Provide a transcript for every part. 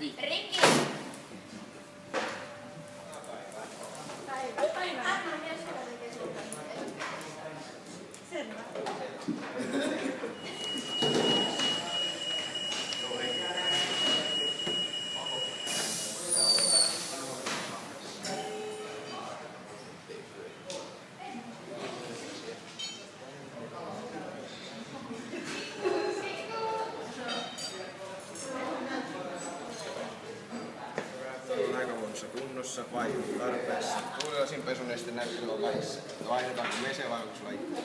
Rikki! Selvä. On aika huonossa kunnossa, vaihdon tarpeessa. Tuulilasin pesuneste näyttely on vähissä. Vaihdetaanko mese vai onko sulla itse?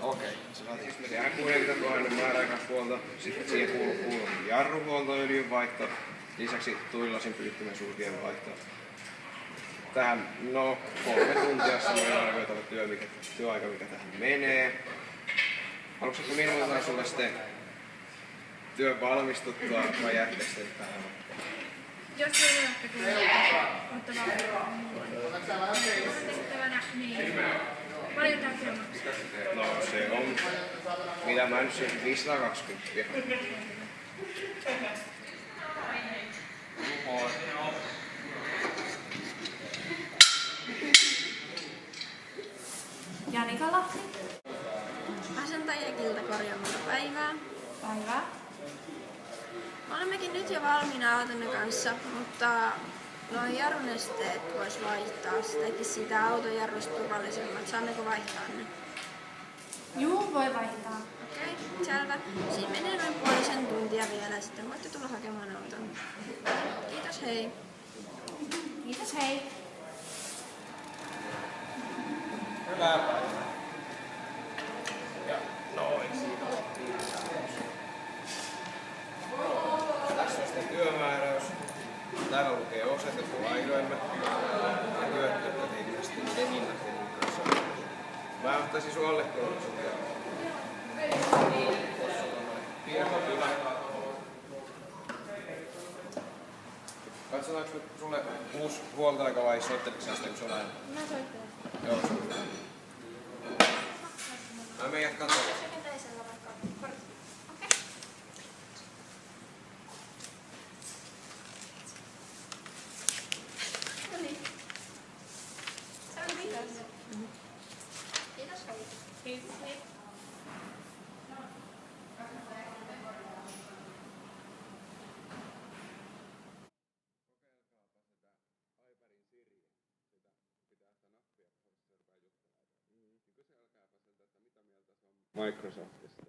Okei. Siis me tehdään 60 000 määräaikaishuolto, sitten siihen kuuluu jarruhuolto, öljynvaihto, lisäksi tuulilasin pyyhtimen sulkien vaihto. Tähän 3 tuntia semmoinen arvioitava työaika, mikä tähän menee. Haluatko että minuutetaan sulle sitten työn valmistuttua vai jäätkö sitten tähän? Jos ei ole mutta tehtävänä, niin paljon tämä työ maksaa? No se on, mitä mä nyt siihen 520. Janika Lahti. Asentaja kiltakorjaamalla päivää. Päivää. Olemmekin nyt jo valmiina autonne kanssa, mutta nuo jarrunesteet vois vaihtaa. Se teki siitä auton jarrusta turvallisemmat. Saammeko vaihtaa ne? Juu, voi vaihtaa. Okei, selvä. Siinä menee noin puolisen tuntia vielä, sitten voitte tulla hakemaan auton. Kiitos, hei. Kiitos, hei. Hyvää päivää. Ja noin siinä on. Tässä on sitten työmääräys. Täällä lukee osoitettu aidoimme ja työt, jotka tehdään ne hinnat kanssa. Mä ottaisin sun allekirjoituksen. Katsotaanko sulle uusi huoltoaika vai soitteliko sä sitä, kun se on aina? Mä soittelen. Joo, soittelee. Mä menen jatkaa tuolla. Microsoftista.